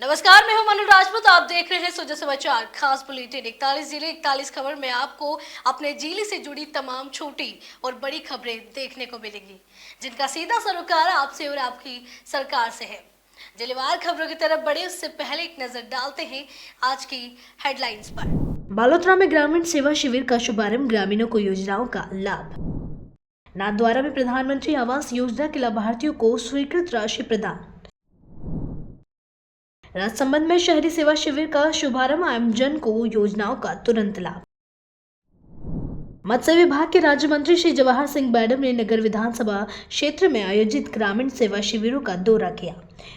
नमस्कार, मैं हूं मनु राजपूत। आप देख रहे हैं सुजा समाचार खास बुलेटिन। 41 जिले 41 खबर में आपको अपने जिले से जुड़ी तमाम छोटी और बड़ी खबरें देखने को मिलेंगी, जिनका सीधा सरोकार आपसे और आपकी सरकार से है। जिलेवार खबरों की तरफ बढ़े उससे पहले एक नजर डालते हैं आज की हेडलाइंस पर। बालोतरा में ग्रामीण सेवा शिविर का शुभारंभ, ग्रामीणों को योजनाओं का लाभ। नाथद्वारा में प्रधानमंत्री आवास योजना के लाभार्थियों को स्वीकृत राशि प्रदान। राजसमंद में शहरी सेवा शिविर का शुभारंभ, आमजन को योजनाओं का तुरंत लाभ। मत्स्य विभाग के राज्य मंत्री श्री जवाहर सिंह मैडम ने नगर विधानसभा क्षेत्र में आयोजित ग्रामीण सेवा शिविरों का दौरा किया।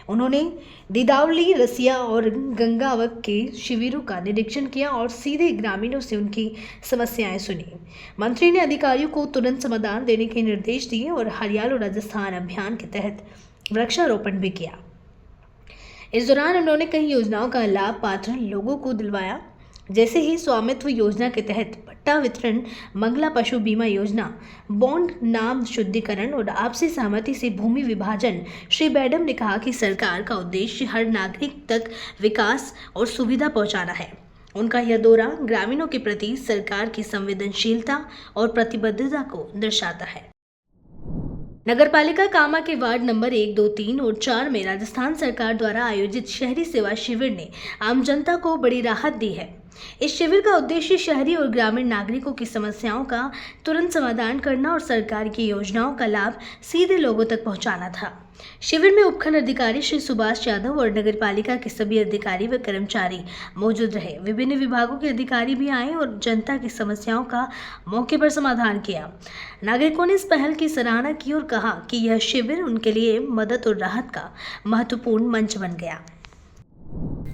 उन्होंने दीदावली, रसिया और गंगावक के शिविरों का निरीक्षण किया और सीधे ग्रामीणों से उनकी समस्याएं सुनी। मंत्री ने अधिकारियों को तुरंत समाधान देने के निर्देश दिए और हरियाणा राजस्थान अभियान के तहत वृक्षारोपण भी किया। इस दौरान उन्होंने कई योजनाओं का लाभ पात्र लोगों को दिलवाया, जैसे ही स्वामित्व योजना के तहत पट्टा वितरण, मंगला पशु बीमा योजना, बॉन्ड नाम शुद्धिकरण और आपसी सहमति से भूमि विभाजन। श्री मैडम ने कहा कि सरकार का उद्देश्य हर नागरिक तक विकास और सुविधा पहुंचाना है। उनका यह दौरा ग्रामीणों के प्रति सरकार की संवेदनशीलता और प्रतिबद्धता को दर्शाता है। नगरपालिका कामा के वार्ड नंबर 1, 2, 3 और 4 में राजस्थान सरकार द्वारा आयोजित शहरी सेवा शिविर ने आम जनता को बड़ी राहत दी है। इस शिविर का उद्देश्य शहरी और ग्रामीण नागरिकों की समस्याओं का तुरंत समाधान करना और सरकार की योजनाओं का लाभ सीधे लोगों तक पहुंचाना था। शिविर में उपखंड अधिकारी श्री सुभाष यादव और नगरपालिका के सभी अधिकारी व कर्मचारी मौजूद रहे। विभिन्न विभागों के अधिकारी भी आए और जनता की समस्याओं का मौके पर समाधान किया। नागरिकों ने इस पहल की सराहना की और कहा कि यह शिविर उनके लिए मदद और राहत का महत्वपूर्ण मंच बन गया।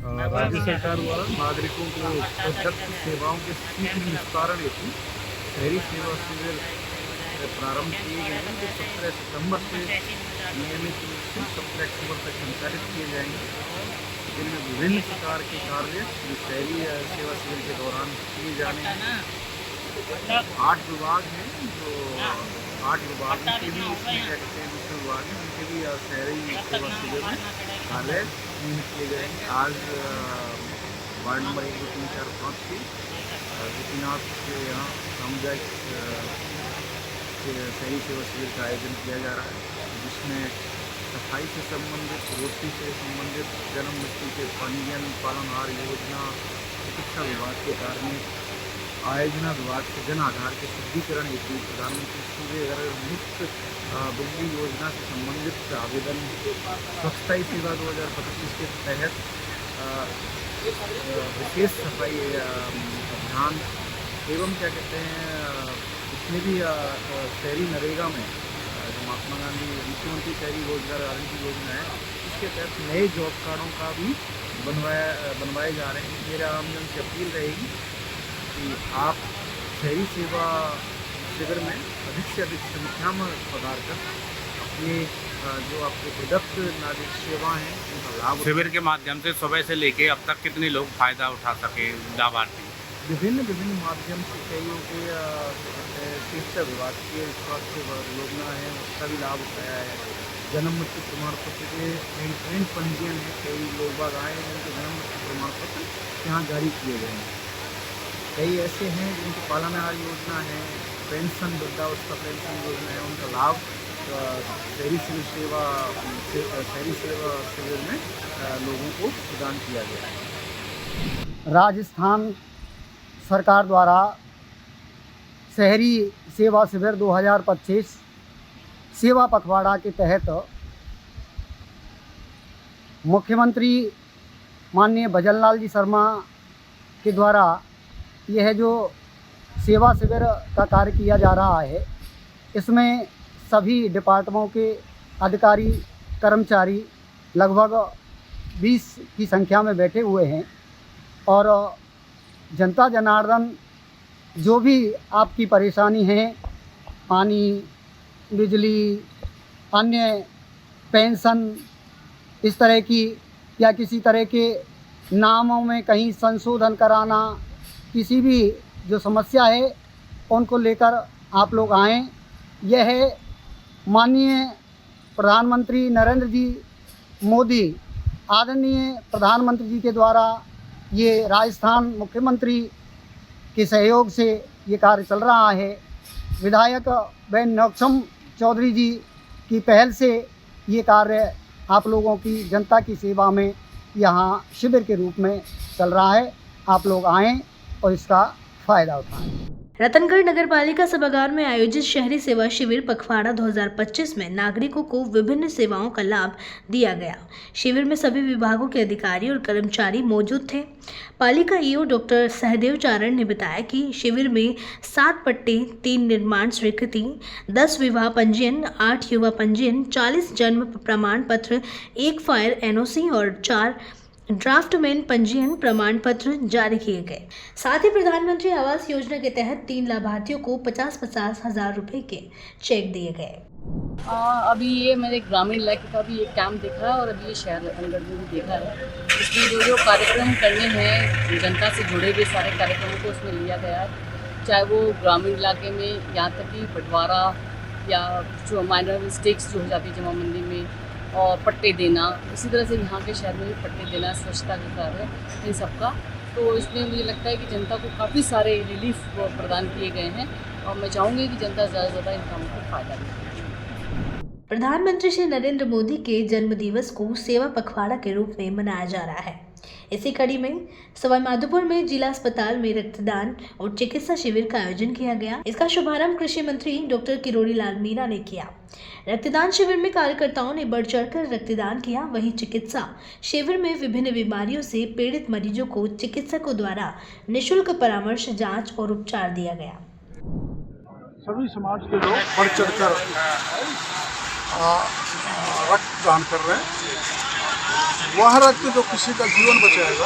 राज्य सरकार द्वारा नागरिकों को प्रदत्त सेवाओं के शीघ्र निस्तारण हेतु शहरी सेवा शिविर प्रारंभ किए गए हैं, जो 17 सितंबर से नियमित रूप से 17 अक्टूबर तक संचालित किए जाएंगे। जिनमें विभिन्न प्रकार के कार्य शहरी सेवा शिविर के दौरान किए जाने हैं। 8 विभाग हैं, जो 8 विभाग के भी इसमें क्या कहते हैं, दूसरे विभाग हैं, उनके भी शहरी सेवा शिविर में कार्य किए जाएंगे। आज वार्ड नंबर 1, 2, 3, 4, 5 की गोपीनाथ के यहाँ सामुदायिक शहरी सेवा शिविर का आयोजन किया जा रहा है, जिसमें सफाई से संबंधित, रोटी से संबंधित, जन्म मृत्यु के पंजीयन, पालनहार योजना, चिकित्सा विभाग के कार्मिक, आयोजना विभाग से जन आधार के शुद्धिकरण हेतु प्रधानमंत्री सूर्य घर मुफ्त बिजली योजना से संबंधित आवेदन, स्वच्छता ही सेवा 2025 के तहत विशेष सफाई अभियान एवं क्या कहते हैं, इसमें भी शहरी नरेगा में जो महात्मा गांधी मुख्यमंत्री शहरी रोजगार गारंटी योजना है, इसके तहत नए जॉब कार्डों का भी बनवाए जा रहे हैं। मेरा आमजन से अपील रहेगी कि आप शहरी सेवा शिविर में अधिक से अधिक संख्या में पधार कर अपने जो आपके प्रदत्त नागरिक सेवा हैं उनका लाभ। शिविर के माध्यम से सुबह से लेके अब तक कितने लोग फायदा उठा सके, लाभार्थी? विभिन्न माध्यम से कईयों के चिकित्सा विभाग के स्वास्थ्य योजना है, उसका भी लाभ उठाया है। जन्म मृत्यु प्रमाण पत्र के प्रिंट पंजीयन है, कई लोग बाग आए हैं उनके जन्म मृत्यु प्रमाण पत्र यहाँ जारी किए गए हैं। कई ऐसे हैं जिनकी पालनहार योजना है, पेंशन, वृद्धावस्था पेंशन योजना है, उनका लाभ शहरी सेवा शिविर में लोगों को प्रदान किया गया है। राजस्थान सरकार द्वारा शहरी सेवा शिविर 2025 सेवा पखवाड़ा के तहत मुख्यमंत्री माननीय भजन लाल जी शर्मा के द्वारा यह जो सेवा शिविर का कार्य किया जा रहा है, इसमें सभी डिपार्टमेंटों के अधिकारी कर्मचारी लगभग 20 की संख्या में बैठे हुए हैं और जनता जनार्दन जो भी आपकी परेशानी है, पानी, बिजली, अन्य पेंशन, इस तरह की या किसी तरह के नामों में कहीं संशोधन कराना, किसी भी जो समस्या है उनको लेकर आप लोग आएँ। यह माननीय प्रधानमंत्री नरेंद्र जी मोदी आदरणीय प्रधानमंत्री जी के द्वारा ये राजस्थान मुख्यमंत्री के सहयोग से ये कार्य चल रहा है। विधायक बेन नौक्षम चौधरी जी की पहल से ये कार्य आप लोगों की जनता की सेवा में यहाँ शिविर के रूप में चल रहा है। आप लोग आएँ और इसका फ़ायदा उठाएं। रतनगढ़ नगर पालिका सभागार में आयोजित शहरी सेवा शिविर पखवाड़ा 2025 में नागरिकों को विभिन्न सेवाओं का लाभ दिया गया। शिविर में सभी विभागों के अधिकारी और कर्मचारी मौजूद थे। पालिका ईओ डॉक्टर सहदेव चारण ने बताया कि शिविर में 7 पट्टे, 3 निर्माण स्वीकृति, 10 विवाह पंजीयन, 8 युवा पंजीयन, 40 जन्म प्रमाण पत्र, 1 फायर एनओसी और 4 ड्राफ्टमैन पंजीयन प्रमाण पत्र जारी किए गए। साथ ही प्रधानमंत्री आवास योजना के तहत 3 लाभार्थियों को 50-50 हजार रुपए के चेक दिए गए। अभी ये मैंने ग्रामीण इलाके का भी एक कैंप देखा है और अभी ये शहर रतनगढ़ में भी देखा है। इसमें जो कार्यक्रम करने हैं, जनता से जुड़े हुए सारे कार्यक्रमों को उसमें लिया गया है, चाहे वो ग्रामीण इलाके में, यहाँ तक कि बंटवारा या जो माइनर मिस्टेक्स जो हो जाती है जमाबंदी में, और पट्टे देना, इसी तरह से यहाँ के शहर में भी पट्टे देना, स्वच्छता का कार्य, इन सबका। तो इसमें मुझे लगता है कि जनता को काफ़ी सारे रिलीफ प्रदान किए गए हैं और मैं चाहूँगी कि जनता ज़्यादा से ज़्यादा इन कामों को फ़ायदा ले। प्रधानमंत्री श्री नरेंद्र मोदी के जन्म दिवस को सेवा पखवाड़ा के रूप में मनाया जा रहा है। इसी कड़ी में सवाईमाधोपुर में जिला अस्पताल में रक्तदान और चिकित्सा शिविर का आयोजन किया गया। इसका शुभारंभ कृषि मंत्री डॉक्टर किरोड़ी लाल मीणा ने किया। रक्तदान शिविर में कार्यकर्ताओं ने बढ़ चढ़कर रक्तदान किया। वहीं चिकित्सा शिविर में विभिन्न बीमारियों से पीड़ित मरीजों को चिकित्सकों द्वारा निःशुल्क परामर्श, जांच और उपचार दिया गया। सभी समाज के लोग बढ़ चढ़कर रक्तदान कर रहे हैं। वह रक्त जो किसी का जीवन बचाएगा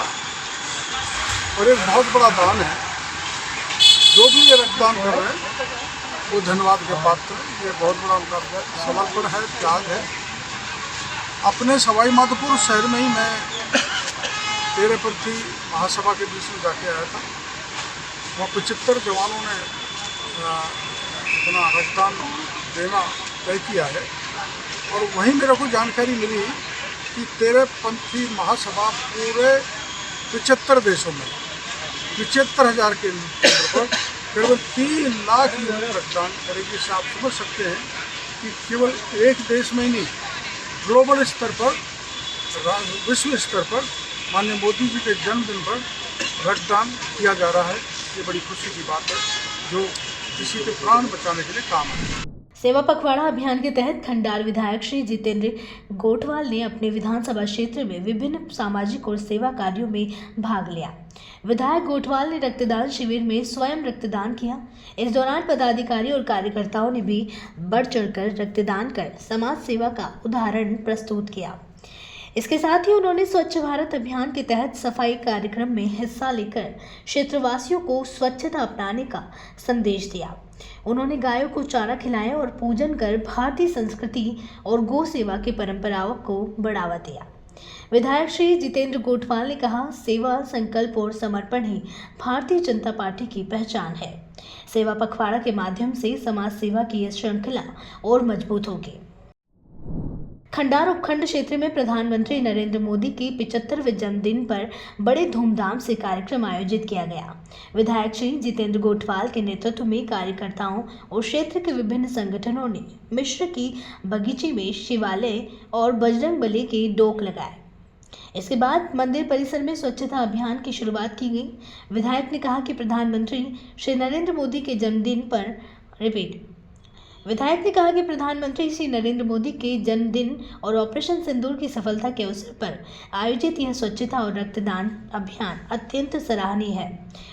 और एक बहुत बड़ा दान है। जो भी ये रक्तदान कर रहे हैं वो धन्यवाद के पात्र। ये बहुत बड़ा उनका समर्पण है, त्याग है। अपने सवाईमाधोपुर शहर में ही मैं 13 पृथ्वी महासभा के बीच में जाके आया था। वहाँ 75 जवानों ने अपना रक्तदान देना तय किया है और वहीं मेरे को जानकारी मिली कि 13 पंथी महासभा पूरे 75 देशों में 75,000 के केंद्र पर करीब 3 लाख यूनिट रक्तदान करेगी। इससे आप समझ सकते हैं कि केवल एक देश में ही नहीं, ग्लोबल स्तर पर, विश्व स्तर पर माननीय मोदी जी के जन्मदिन पर रक्तदान किया जा रहा है। ये बड़ी खुशी की बात है जो किसी के प्राण बचाने के लिए काम है। सेवा पखवाड़ा अभियान के तहत खंडार विधायक श्री जितेंद्र गोठवाल ने अपने विधानसभा क्षेत्र में विभिन्न सामाजिक और सेवा कार्यों में भाग लिया। विधायक गोठवाल ने रक्तदान शिविर में स्वयं रक्तदान किया। इस दौरान पदाधिकारी और कार्यकर्ताओं ने भी बढ़ चढ़कर रक्तदान कर समाज सेवा का उदाहरण प्रस्तुत किया। इसके साथ ही उन्होंने स्वच्छ भारत अभियान के तहत सफाई कार्यक्रम में हिस्सा लेकर क्षेत्रवासियों को स्वच्छता अपनाने का संदेश दिया। उन्होंने गायों को चारा खिलाया और पूजन कर भारतीय संस्कृति और गौ सेवा की परंपराओं को बढ़ावा दिया। विधायक श्री जितेंद्र गोठवाल ने कहा, सेवा, संकल्प और समर्पण ही भारतीय जनता पार्टी की पहचान है। सेवा पखवाड़ा के माध्यम से समाज सेवा की यह श्रृंखला और मजबूत होगी। खंडार उपखंड क्षेत्र में प्रधानमंत्री नरेंद्र मोदी के 75वें जन्मदिन पर बड़े धूमधाम से कार्यक्रम आयोजित किया गया। विधायक श्री जितेंद्र गोठवाल के नेतृत्व में कार्यकर्ताओं और क्षेत्र के विभिन्न संगठनों ने मिश्र की बगीचे में शिवालय और बजरंग बली के डोक लगाए। इसके बाद मंदिर परिसर में स्वच्छता अभियान की शुरुआत की गई। विधायक ने कहा कि प्रधानमंत्री श्री नरेंद्र मोदी के जन्मदिन पर विधायक ने कहा कि प्रधानमंत्री श्री नरेंद्र मोदी के जन्मदिन और ऑपरेशन सिंदूर की सफलता के अवसर पर आयोजित यह स्वच्छता और रक्तदान अभियान अत्यंत सराहनीय है।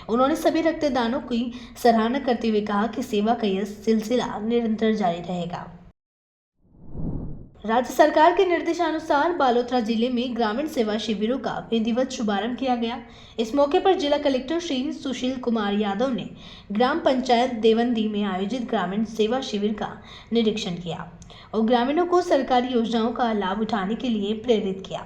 उन्होंने सभी रक्तदानों की सराहना करते हुए कहा कि सेवा का यह सिलसिला निरंतर जारी रहेगा। राज्य सरकार के निर्देशानुसार बालोतरा जिले में ग्रामीण सेवा शिविरों का विधिवत शुभारंभ किया गया। इस मौके पर जिला कलेक्टर श्री सुशील कुमार यादव ने ग्राम पंचायत देवंदी में आयोजित ग्रामीण सेवा शिविर का निरीक्षण किया और ग्रामीणों को सरकारी योजनाओं का लाभ उठाने के लिए प्रेरित किया।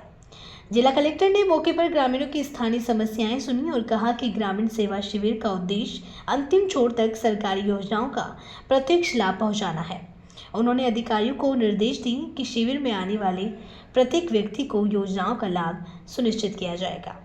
जिला कलेक्टर ने मौके पर ग्रामीणों की स्थानीय समस्याएं सुनी और कहा कि ग्रामीण सेवा शिविर का उद्देश्य अंतिम छोर तक सरकारी योजनाओं का प्रत्यक्ष लाभ पहुंचाना है। उन्होंने अधिकारियों को निर्देश दिए कि शिविर में आने वाले प्रत्येक व्यक्ति को योजनाओं का लाभ सुनिश्चित किया जाएगा।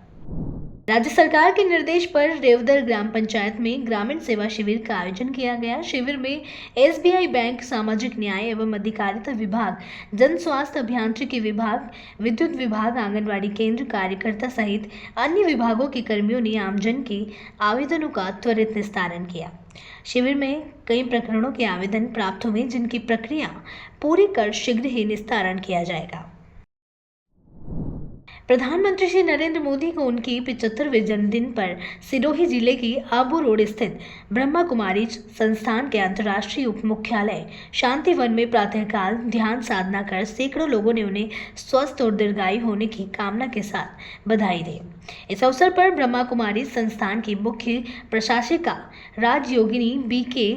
राज्य सरकार के निर्देश पर रेवदर ग्राम पंचायत में ग्रामीण सेवा शिविर का आयोजन किया गया। शिविर में SBI बैंक, सामाजिक न्याय एवं अधिकारिता विभाग, जन स्वास्थ्य अभियांत्रिकी विभाग, विद्युत विभाग, आंगनवाड़ी केंद्र कार्यकर्ता सहित अन्य विभागों के कर्मियों ने आमजन के आवेदनों का त्वरित निस्तारण किया। शिविर में कई प्रकरणों के आवेदन प्राप्त हुए, जिनकी प्रक्रिया पूरी कर शीघ्र ही निस्तारण किया जाएगा। प्रधानमंत्री श्री नरेंद्र मोदी को उनके 75वें जन्मदिन पर सिरोही जिले की आबू रोड स्थित ब्रह्मा कुमारी संस्थान के अंतर्राष्ट्रीय उप मुख्यालय शांति वन में प्रातःकाल ध्यान साधना कर सैकड़ों लोगों ने उन्हें स्वस्थ और दीर्घायु होने की कामना के साथ बधाई दी। इस अवसर पर ब्रह्मा कुमारी संस्थान की मुख्य प्रशासिका राजयोगिनी BK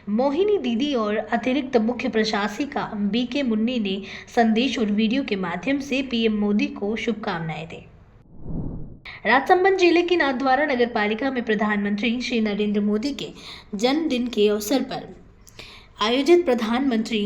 मोहिनी दीदी और अतिरिक्त मुख्य प्रशासिका BK मुन्नी ने संदेश और वीडियो के माध्यम से PM मोदी को शुभकामनाएं दी। राजसमंद जिले की नाथद्वारा नगर पालिका में प्रधानमंत्री श्री नरेंद्र मोदी के जन्मदिन के अवसर पर आयोजित प्रधानमंत्री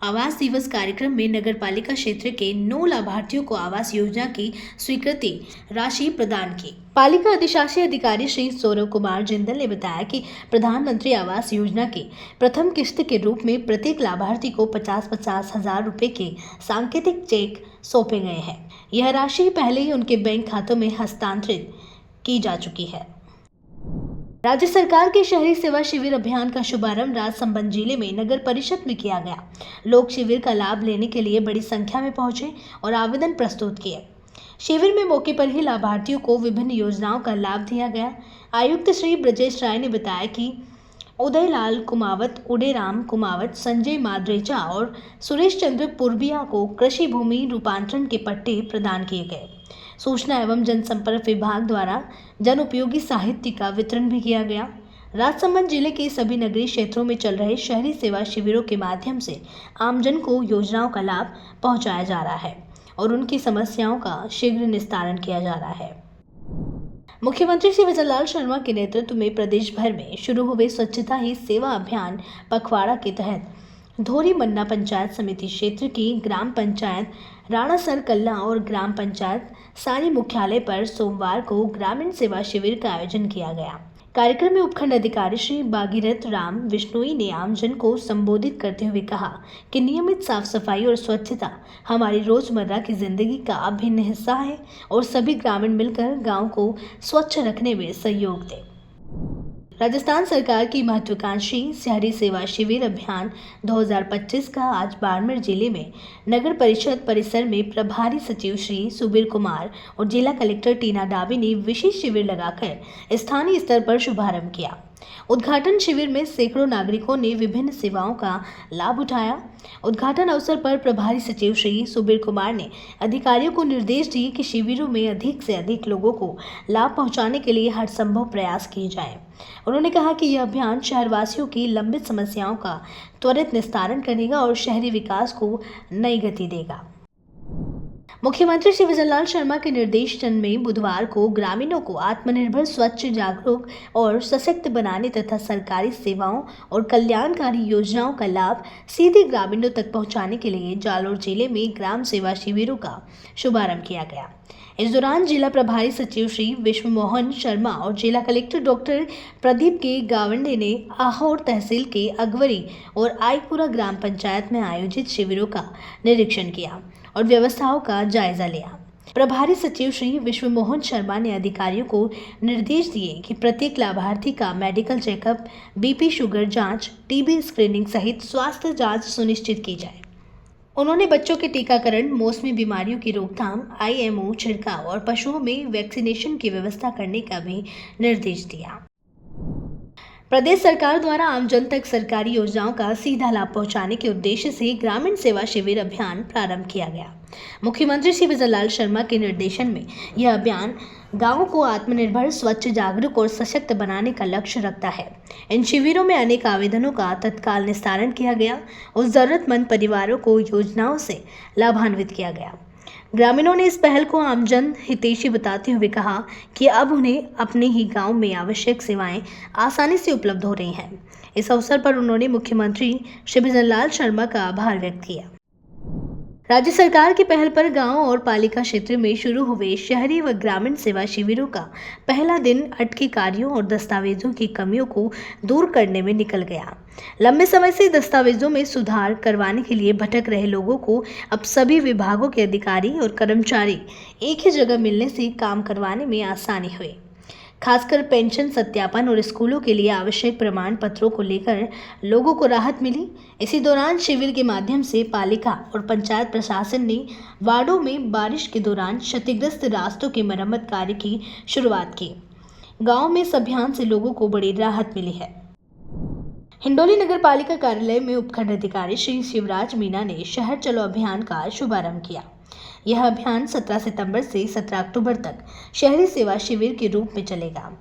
आवास दिवस कार्यक्रम में नगर पालिका क्षेत्र के 9 लाभार्थियों को आवास योजना की स्वीकृति राशि प्रदान की। पालिका अधिशासी अधिकारी श्री सौरव कुमार जिंदल ने बताया कि प्रधानमंत्री आवास योजना की प्रथम किस्त के रूप में प्रत्येक लाभार्थी को 50-50 हजार रुपए के सांकेतिक चेक सौंपे गए हैं। यह राशि पहले ही उनके बैंक खातों में हस्तांतरित की जा चुकी है। राज्य सरकार के शहरी सेवा शिविर अभियान का शुभारंभ राजसमंद जिले में नगर परिषद में किया गया। लोग शिविर का लाभ लेने के लिए बड़ी संख्या में पहुंचे और आवेदन प्रस्तुत किए। शिविर में मौके पर ही लाभार्थियों को विभिन्न योजनाओं का लाभ दिया गया। आयुक्त श्री ब्रजेश राय ने बताया कि उदयलाल कुमावत, उदयराम कुमावत, संजय माद्रेचा और सुरेश चंद्र पुरबिया को कृषि भूमि रूपांतरण के पट्टे प्रदान किए गए। सूचना एवं जनसंपर्क विभाग द्वारा जन उपयोगी साहित्य का वितरण भी किया गया। राजसमंद जिले के सभी नगरीय क्षेत्रों में चल रहे शहरी सेवा शिविरों के माध्यम से आमजन को योजनाओं का लाभ पहुंचाया जा रहा है और उनकी समस्याओं का शीघ्र निस्तारण किया जा रहा है। मुख्यमंत्री श्री विजयलाल शर्मा के नेतृत्व में प्रदेश भर में शुरू हुए स्वच्छता ही सेवा अभियान पखवाड़ा के तहत धोरी मन्ना पंचायत समिति क्षेत्र की ग्राम पंचायत राणासर कल्ला और ग्राम पंचायत सारी मुख्यालय पर सोमवार को ग्रामीण सेवा शिविर का आयोजन किया गया। कार्यक्रम में उपखंड अधिकारी श्री भागीरथ राम विश्नोई ने आमजन को संबोधित करते हुए कहा कि नियमित साफ सफाई और स्वच्छता हमारी रोजमर्रा की जिंदगी का अभिन्न हिस्सा है और सभी ग्रामीण मिलकर गांव को स्वच्छ रखने में सहयोग दें। राजस्थान सरकार की महत्वाकांक्षी शहरी सेवा शिविर अभियान 2025 का आज बाड़मेर जिले में नगर परिषद परिसर में प्रभारी सचिव श्री सुबीर कुमार और जिला कलेक्टर टीना डाबी ने विशेष शिविर लगाकर स्थानीय स्तर पर शुभारंभ किया। उद्घाटन शिविर में सैकड़ों नागरिकों ने विभिन्न सेवाओं का लाभ उठाया। उद्घाटन अवसर पर प्रभारी सचिव श्री सुबीर कुमार ने अधिकारियों को निर्देश दिए कि शिविरों में अधिक से अधिक लोगों को लाभ पहुंचाने के लिए हर संभव प्रयास किए जाएं। उन्होंने कहा कि यह अभियान शहरवासियों की लंबित समस्याओं का त्वरित निस्तारण करेगा और शहरी विकास को नई गति देगा। मुख्यमंत्री श्री विजयलाल शर्मा के निर्देशन में बुधवार को ग्रामीणों को आत्मनिर्भर, स्वच्छ, जागरूक और सशक्त बनाने तथा सरकारी सेवाओं और कल्याणकारी योजनाओं का लाभ सीधे ग्रामीणों तक पहुंचाने के लिए जालोर जिले में ग्राम सेवा शिविरों का शुभारंभ किया गया। इस दौरान जिला प्रभारी सचिव श्री विश्व मोहन शर्मा और जिला कलेक्टर डॉक्टर प्रदीप के गावंडे ने आहोर तहसील के अगवरी और आईपुरा ग्राम पंचायत में आयोजित शिविरों का निरीक्षण किया और व्यवस्थाओं का जायजा लिया। प्रभारी सचिव श्री विश्व मोहन शर्मा ने अधिकारियों को निर्देश दिए कि प्रत्येक लाभार्थी का मेडिकल चेकअप, BP शुगर जांच, TB स्क्रीनिंग सहित स्वास्थ्य जांच सुनिश्चित की जाए। उन्होंने बच्चों के टीकाकरण, मौसमी बीमारियों की रोकथाम, IMO छिड़काव और पशुओं में वैक्सीनेशन की व्यवस्था करने का भी निर्देश दिया। प्रदेश सरकार द्वारा आमजन तक सरकारी योजनाओं का सीधा लाभ पहुंचाने के उद्देश्य से ग्रामीण सेवा शिविर अभियान प्रारंभ किया गया। मुख्यमंत्री श्री विजयलाल शर्मा के निर्देशन में यह अभियान गांवों को आत्मनिर्भर, स्वच्छ, जागरूक और सशक्त बनाने का लक्ष्य रखता है। इन शिविरों में अनेक आवेदनों का तत्काल निस्तारण किया गया और जरूरतमंद परिवारों को योजनाओं से लाभान्वित किया गया। ग्रामीणों ने इस पहल को आमजन हितैषी बताते हुए कहा कि अब उन्हें अपने ही गांव में आवश्यक सेवाएं आसानी से उपलब्ध हो रही हैं। इस अवसर पर उन्होंने मुख्यमंत्री श्री विजयलाल शर्मा का आभार व्यक्त किया। राज्य सरकार की पहल पर गांव और पालिका क्षेत्र में शुरू हुए शहरी व ग्रामीण सेवा शिविरों का पहला दिन अटके कार्यों और दस्तावेजों की कमियों को दूर करने में निकल गया। लंबे समय से दस्तावेजों में सुधार करवाने के लिए भटक रहे लोगों को अब सभी विभागों के अधिकारी और कर्मचारी एक ही जगह मिलने से काम करवाने में आसानी हुई। खासकर पेंशन सत्यापन और स्कूलों के लिए आवश्यक प्रमाण पत्रों को लेकर लोगों को राहत मिली। इसी दौरान शिविर के माध्यम से पालिका और पंचायत प्रशासन ने वार्डों में बारिश के दौरान क्षतिग्रस्त रास्तों की मरम्मत कार्य की शुरुआत की। गांव में इस अभियान से लोगों को बड़ी राहत मिली है। हिंडोली नगर पालिका कार्यालय में उपखंड अधिकारी श्री शिवराज मीना ने शहर चलो अभियान का शुभारंभ किया। यह अभियान 17 सितंबर से 17 अक्टूबर तक शहरी सेवा शिविर के रूप में चलेगा।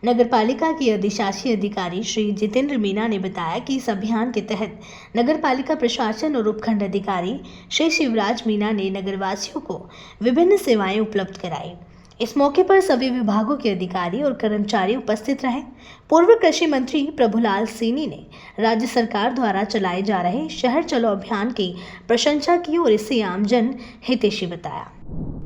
नगर पालिका की अधिशासी अधिकारी श्री जितेंद्र मीना ने बताया कि इस अभियान के तहत नगर पालिका प्रशासन और उपखंड अधिकारी श्री शिवराज मीना ने नगरवासियों को विभिन्न सेवाएं उपलब्ध कराई। इस मौके पर सभी विभागों के अधिकारी और कर्मचारी उपस्थित रहे। पूर्व कृषि मंत्री प्रभुलाल सैनी ने राज्य सरकार द्वारा चलाए जा रहे शहर चलो अभियान की प्रशंसा की और इसे आमजन हितैषी बताया।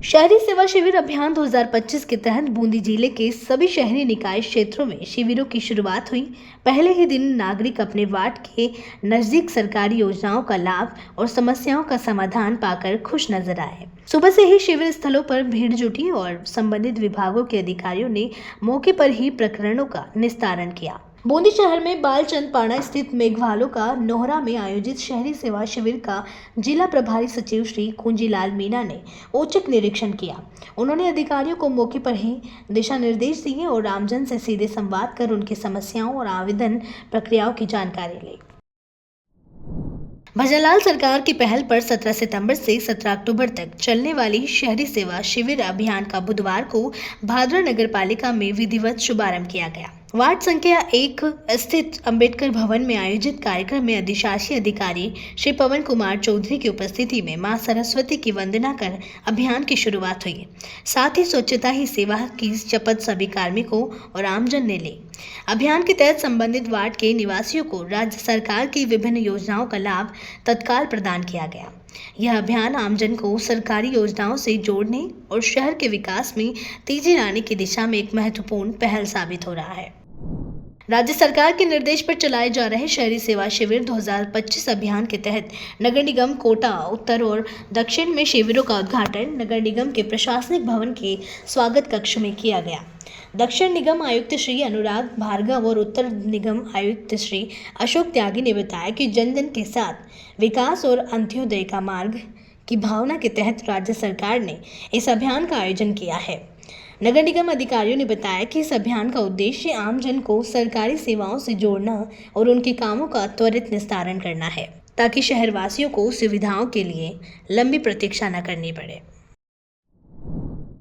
शहरी सेवा शिविर अभियान 2025 के तहत बूंदी जिले के सभी शहरी निकाय क्षेत्रों में शिविरों की शुरुआत हुई। पहले ही दिन नागरिक अपने वार्ड के नजदीक सरकारी योजनाओं का लाभ और समस्याओं का समाधान पाकर खुश नजर आए। सुबह से ही शिविर स्थलों पर भीड़ जुटी और संबंधित विभागों के अधिकारियों ने मौके पर ही प्रकरणों का निस्तारण किया। बूंदी शहर में बालचंद पाड़ा स्थित मेघवालों का नोहरा में आयोजित शहरी सेवा शिविर का जिला प्रभारी सचिव श्री कुंजीलाल मीना ने औचक निरीक्षण किया। उन्होंने अधिकारियों को मौके पर ही दिशा निर्देश दिए और आमजन से सीधे संवाद कर उनकी समस्याओं और आवेदन प्रक्रियाओं की जानकारी ली। भजनलाल सरकार की पहल पर 17 सितंबर से 17 अक्टूबर तक चलने वाली शहरी सेवा शिविर अभियान का बुधवार को भादरा नगर पालिका में विधिवत शुभारंभ किया गया। वार्ड संख्या 1 स्थित अंबेडकर भवन में आयोजित कार्यक्रम में अधिशासी अधिकारी श्री पवन कुमार चौधरी की उपस्थिति में मां सरस्वती की वंदना कर अभियान की शुरुआत हुई। साथ ही स्वच्छता ही सेवा की शपथ सभी कार्मिकों और आमजन ने ली। अभियान के तहत संबंधित वार्ड के निवासियों को राज्य सरकार की विभिन्न योजनाओं का लाभ तत्काल प्रदान किया गया। यह अभियान आमजन को सरकारी योजनाओं से जोड़ने और शहर के विकास में तेजी लाने की दिशा में एक महत्वपूर्ण पहल साबित हो रहा है। राज्य सरकार के निर्देश पर चलाए जा रहे शहरी सेवा शिविर 2025 अभियान के तहत नगर निगम कोटा उत्तर और दक्षिण में शिविरों का उद्घाटन नगर निगम के प्रशासनिक भवन के स्वागत कक्ष में किया गया। दक्षिण निगम आयुक्त श्री अनुराग भार्गव और उत्तर निगम आयुक्त श्री अशोक त्यागी ने बताया कि जन जन के साथ विकास और अंत्योदय का मार्ग की भावना के तहत राज्य सरकार ने इस अभियान का आयोजन किया है। नगर निगम अधिकारियों ने बताया कि इस अभियान का उद्देश्य आमजन को सरकारी सेवाओं से जोड़ना और उनके कामों का त्वरित निस्तारण करना है, ताकि शहरवासियों को सुविधाओं के लिए लंबी प्रतीक्षा न करनी पड़े।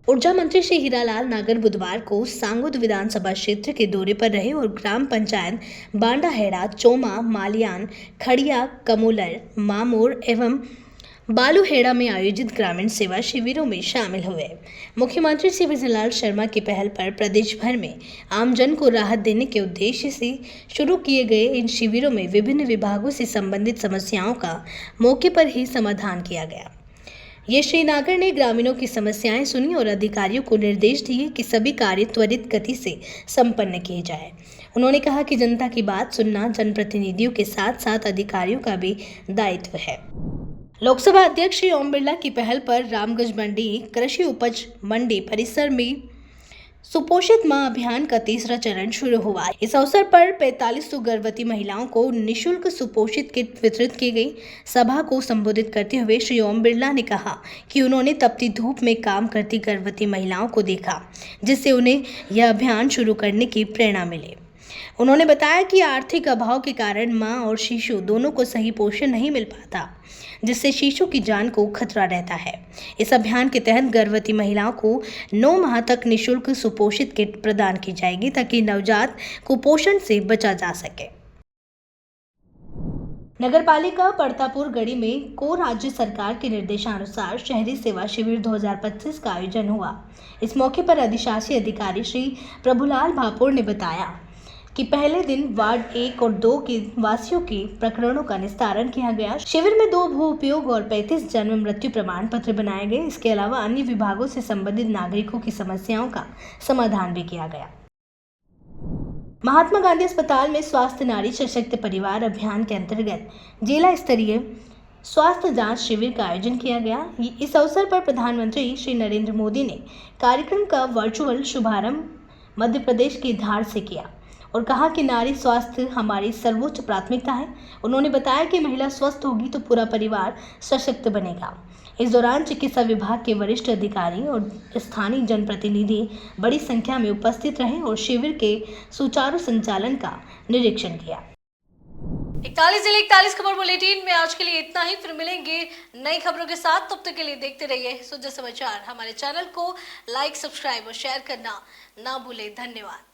ऊर्जा मंत्री श्री हीरालाल नागर बुधवार को सांगोद विधानसभा क्षेत्र के दौरे पर रहे और ग्राम पंचायत बांडाहेड़ा, चोमा, मालियान, खड़िया, कमोलर, मामोर एवं बालूहेड़ा में आयोजित ग्रामीण सेवा शिविरों में शामिल हुए। मुख्यमंत्री श्री भजनलाल शर्मा की पहल पर प्रदेश भर में आमजन को राहत देने के उद्देश्य से शुरू किए गए इन शिविरों में विभिन्न विभागों से संबंधित समस्याओं का मौके पर ही समाधान किया गया। ये श्री नागर ने ग्रामीणों की समस्याएं सुनी और अधिकारियों को निर्देश दिए कि सभी कार्य त्वरित गति से संपन्न किए जाए। उन्होंने कहा कि जनता की बात सुनना जनप्रतिनिधियों के साथ साथ अधिकारियों का भी दायित्व है। लोकसभा अध्यक्ष श्री ओम बिरला की पहल पर रामगंज मंडी कृषि उपज मंडी परिसर में सुपोषित मां अभियान का तीसरा चरण शुरू हुआ। इस अवसर पर 4500 गर्भवती महिलाओं को निःशुल्क सुपोषित किट वितरित की गई। सभा को संबोधित करते हुए श्री ओम बिरला ने कहा कि उन्होंने तपती धूप में काम करती गर्भवती महिलाओं को देखा, जिससे उन्हें यह अभियान शुरू करने की प्रेरणा मिली। उन्होंने बताया कि आर्थिक अभाव के कारण मां और शिशु दोनों को सही पोषण नहीं मिल पाता, जिससे शिशु की जान को खतरा रहता है। इस अभियान के तहत गर्भवती महिलाओं को 9 माह तक निःशुल्क सुपोषित किट प्रदान की जाएगी, ताकि नवजात कुपोषण से बचा जा सके। नगरपालिका परतापुर गढ़ी में को राज्य सरकार के निर्देशानुसार शहरी सेवा शिविर 2025 का आयोजन हुआ। इस मौके पर अधिशासी अधिकारी श्री प्रभुलाल भापुर ने बताया कि पहले दिन वार्ड 1 और 2 के वासियों के प्रकरणों का निस्तारण किया गया। शिविर में 2 भू उपयोग और 35 जन्म मृत्यु प्रमाण पत्र बनाए गए। इसके अलावा अन्य विभागों से संबंधित नागरिकों की समस्याओं का समाधान भी किया गया। महात्मा गांधी अस्पताल में स्वास्थ्य नारी सशक्त परिवार अभियान के अंतर्गत जिला स्तरीय स्वास्थ्य जांच शिविर का आयोजन किया गया। इस अवसर पर प्रधानमंत्री श्री नरेंद्र मोदी ने कार्यक्रम का वर्चुअल शुभारंभ मध्य प्रदेश की धार से किया और कहा कि नारी स्वास्थ्य हमारी सर्वोच्च प्राथमिकता है। उन्होंने बताया कि महिला स्वस्थ होगी तो पूरा परिवार सशक्त बनेगा। इस दौरान चिकित्सा विभाग के वरिष्ठ अधिकारी और स्थानीय जनप्रतिनिधि बड़ी संख्या में उपस्थित रहे और शिविर के सुचारू संचालन का निरीक्षण किया। 41 जिले 41 खबर बुलेटिन में आज के लिए इतना ही। फिर मिलेंगे नई खबरों के साथ। तब तक के लिए देखते रहिए सुजा समाचार। हमारे चैनल को लाइक, सब्सक्राइब और शेयर करना ना भूलें। धन्यवाद।